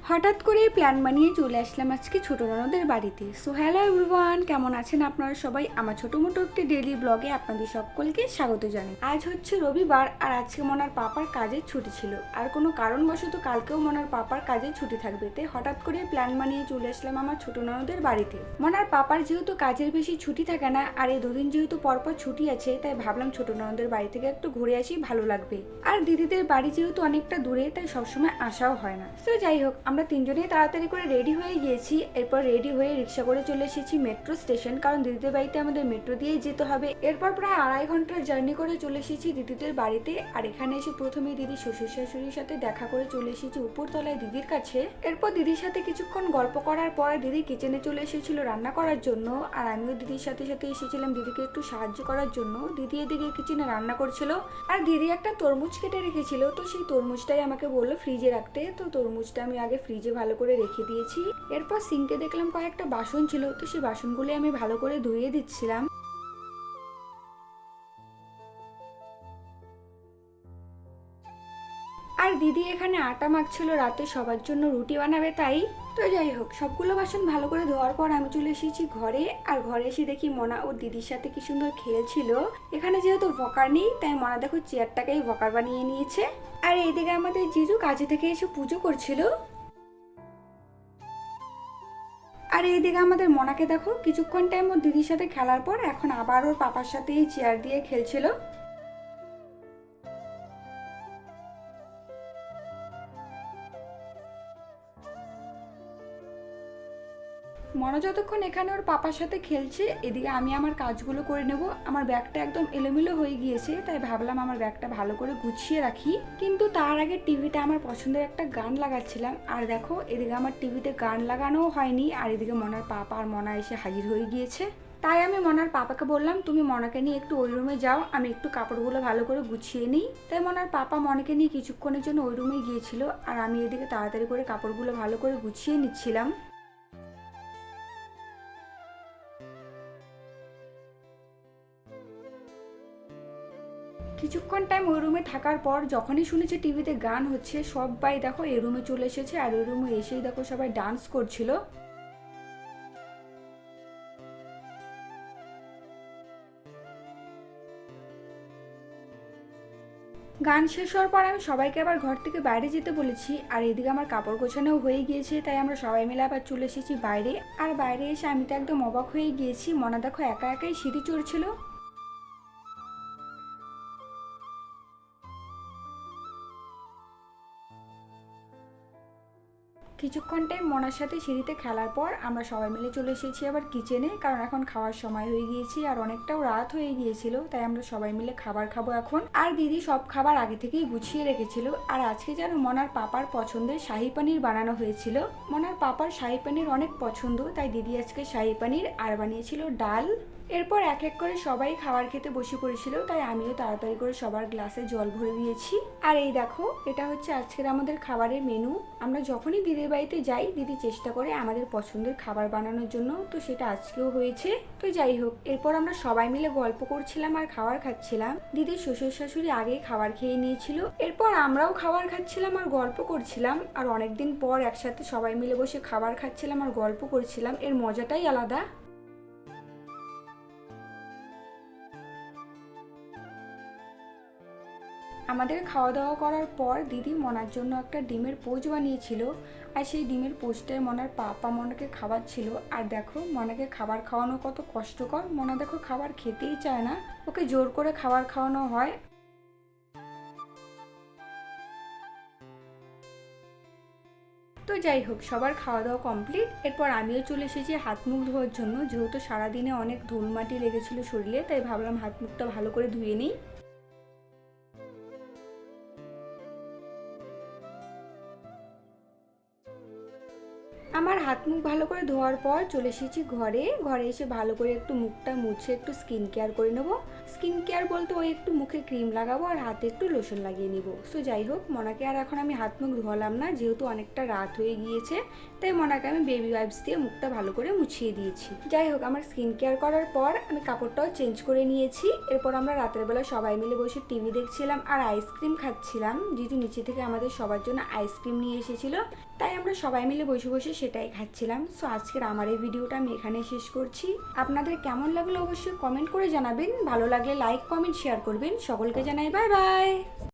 হঠাৎ করে প্ল্যান বানিয়ে চলে আসলাম আজকে ছোট ননদের বাড়িতে। সো হ্যালো এভরিওয়ান, কেমন আছেন আপনারা সবাই? আমার ছোট মোটো একটি ডেইলি ব্লগে আপনাদের সকলকে স্বাগত জানাই। আজ হচ্ছে রবিবার আর আজকে মনার পাপার কাজের ছুটি ছিল, আর কোনো কারণবশত কালকেও মনার পাপার কাজের ছুটি থাকবে, তাই হঠাৎ করে প্ল্যান বানিয়ে চলে আসলাম আমার ছোট ননদের বাড়িতে। মনার পাপার যেহেতু কাজের বেশি ছুটি থাকে না, আর এই দুদিন যেহেতু পরপর ছুটি আছে, তাই ভাবলাম ছোট ননদের বাড়ি থেকে একটু ঘুরে আসি, ভালো লাগবে। আর দিদিদের বাড়ি যেহেতু অনেকটা দূরে, তাই সবসময় আসাও হয় না। তো যাই হোক, আমরা তিনজনেই তাড়াতাড়ি করে রেডি হয়ে গিয়েছি। এরপর রেডি হয়ে রিক্সা করে চলে এসেছি মেট্রো স্টেশন, কারণ দিদিদের বাড়িতে আমাদের মেট্রো দিয়েই যেতে হবে। এরপর প্রায় 2.5 ঘন্টার জার্নি করে চলে এসেছি দিদিদের বাড়িতে। আর এখানে এসে প্রথমে দিদি শ্বশুর শাশুড়ির সাথে দেখা করে চলে এসেছি উপরতলায় দিদির কাছে। এরপর দিদির সাথে কিছুক্ষণ গল্প করার পরে দিদি কিচেনে চলে এসেছিল রান্না করার জন্য, আর আমিও দিদির সাথে সাথে এসেছিলাম দিদিকে একটু সাহায্য করার জন্য। দিদি এদিকে কিচেনে রান্না করছিল, আর দিদি একটা তরমুজ কেটে রেখেছিল, তো সেই তরমুজটাই আমাকে বললো ফ্রিজে রাখতে। তো তরমুজটা আমি আগে ফ্রিজে ভালো করে রেখে দিয়েছি। এরপর সিঙ্কে দেখলাম কয়েকটা বাসন ছিল, তো সেই বাসনগুলো আমি ভালো করে ধুয়ে দিচ্ছিলাম। আর দিদি এখানে আটা মাখছিল রাতে সবার জন্য রুটি বানাবে, তাই। তো যাই হোক, সবগুলো বাসন ভালো করে ধোয়ার পর আমি চলে এসেছি ঘরে। আর ঘরে এসে দেখি মনা ওর দিদির সাথে কি সুন্দর খেলছিল। এখানে যেহেতু ওয়াকার নেই, তাই মনা দেখো চেয়ারটাকেই ওয়াকার বানিয়ে নিয়েছে। আর এইদিকে আমাদের জিজু কাজে থেকে এসে পুজো করছিল। আর এইদিকে আমাদের মনাকে দেখো কিছুক্ষণ টাইম ওর দিদির সাথে খেলার পর এখন আবার ওর পাপার সাথে এই চেয়ার দিয়ে খেলছিল। মনা যতক্ষণ এখানে ওর পাপার সাথে খেলছে, এদিকে আমি আমার কাজগুলো করে নেব। আমার ব্যাগটা একদম এলোমেলো হয়ে গিয়েছে, তাই ভাবলাম আমার ব্যাগটা ভালো করে গুছিয়ে রাখি। কিন্তু তার আগে টিভিতে আমার পছন্দের একটা গান লাগাচ্ছিলাম। আর দেখো এদিকে আমার টিভিতে গান লাগানোও হয়নি, আর এদিকে মনার পাপা আর মনা এসে হাজির হয়ে গিয়েছে। তাই আমি মনার পাপাকে বললাম তুমি মনাকে নিয়ে একটু ওই রুমে যাও, আমি একটু কাপড়গুলো ভালো করে গুছিয়ে নিই। তাই মনার পাপা মনাকে নিয়ে কিছুক্ষণের জন্য ওই রুমে গিয়েছিল, আর আমি এদিকে তাড়াতাড়ি করে কাপড়গুলো ভালো করে গুছিয়ে নিচ্ছিলাম। কিছুক্ষণ টাইম ওই রুমে থাকার পর যখনই শুনেছি টিভিতে গান হচ্ছে, সবাই দেখো এই রুমে চলে এসেছে। আর ওই রুমে এসেই দেখো সবাই ডান্স করছিল। গান শেষ হওয়ার পর আমি সবাইকে আবার ঘর থেকে বাইরে যেতে বলেছি। আর এদিকে আমার কাপড় গোছানোও হয়ে গিয়েছে, তাই আমরা সবাই মিলে আবার চলে এসেছি বাইরে। আর বাইরে এসে আমি তো একদম অবাক হয়ে গিয়েছি, মনা দেখো একা একাই সিঁড়ি চড়ছিল। কিছুক্ষণ টাইম মনার সাথে সিঁড়িতে খেলার পর আমরা সবাই মিলে চলে এসেছি আবার কিচেনে, কারণ এখন খাওয়ার সময় হয়ে গিয়েছি আর অনেকটাও রাত হয়ে গিয়েছিল, তাই আমরা সবাই মিলে খাবার খাবো এখন। আর দিদি সব খাবার আগে থেকেই গুছিয়ে রেখেছিল। আর আজকে যেন মনার পাপার পছন্দের শাহি পানির বানানো হয়েছিল। মনার পাপার শাহি পানির অনেক পছন্দ, তাই দিদি আজকে শাহি পানির আর বানিয়েছিল ডাল। এরপর এক এক করে সবাই খাবার খেতে বসে পড়েছিল, তাই আমিও তাড়াতাড়ি করে সবার গ্লাসে জল ভরে দিয়েছি। আর এই দেখো, এটা হচ্ছে আজকের আমাদের খাবারের মেনু। আমরা যখনই দিদির বাড়িতে যাই, দিদি চেষ্টা করে আমাদের পছন্দের খাবার বানানোর জন্য, তো সেটা আজকেও হয়েছে। তো যাই হোক, এরপর আমরা সবাই মিলে গল্প করছিলাম আর খাবার খাচ্ছিলাম। দিদির শ্বশুর শাশুড়ি আগেই খাবার খেয়ে নিয়েছিল, এরপর আমরাও খাবার খাচ্ছিলাম আর গল্প করছিলাম। আর অনেকদিন পর একসাথে সবাই মিলে বসে খাবার খাচ্ছিলাম আর গল্প করছিলাম, এর মজাটাই আলাদা। আমাদের খাওয়া দাওয়া করার পর দিদি মনার জন্য একটা ডিমের পোচ বানিয়েছিল, আর সেই ডিমের পোচটাই মনার পাপা মনাকে খাওয়াচ্ছিল। আর দেখো মনাকে খাবার খাওয়ানো কত কষ্টকর। মনা দেখো খাবার খেতেই চায় না, ওকে জোর করে খাবার খাওয়ানো হয়। তো যাই হোক, সবার খাওয়া দাওয়া কমপ্লিট। এরপর আমিও চলে এসেছি হাত মুখ ধোয়ার জন্য, যেহেতু সারাদিনে অনেক ধুলমাটি লেগেছিল শরীরে, তাই ভাবলাম হাত মুখটা ভালো করে ধুয়ে নিই। আমার হাত মুখ ভালো করে ধোয়ার পর চলে এসেছি ঘরে। ঘরে এসে ভালো করে একটু মুখটা মুছে একটু স্কিন কেয়ার করে নেবো। স্কিন কেয়ার বলতে ওই একটু মুখে ক্রিম লাগাবো আর হাতে একটু লোশন লাগিয়ে নিব। সো যাই হোক, মনাকে আর এখন আমি হাত মুখ ধোয়ালাম না, যেহেতু অনেকটা রাত হয়ে গিয়েছে, তাই মনাকে আমি বেবি ওয়াইপস দিয়ে মুখটা ভালো করে মুছিয়ে দিয়েছি। যাই হোক, আমার স্কিন কেয়ার করার পর আমি কাপড়টাও চেঞ্জ করে নিয়েছি। এরপর আমরা রাতের বেলা সবাই মিলে বসে টিভি দেখছিলাম আর আইসক্রিম খাচ্ছিলাম। জিজু নিচে থেকে আমাদের সবার জন্য আইসক্রিম নিয়ে এসেছিল। তাই আমরা সবাই মিলে বসে বসে সেটাই খাচ্ছিলাম। সো আজকের আমার এই ভিডিওটা আমি এখানে শেষ করছি। আপনাদের কেমন লাগলো অবশ্যই কমেন্ট করে জানাবেন, ভালো লাগলে লাইক কমেন্ট শেয়ার করবেন। সকলকে জানাই বাই বাই।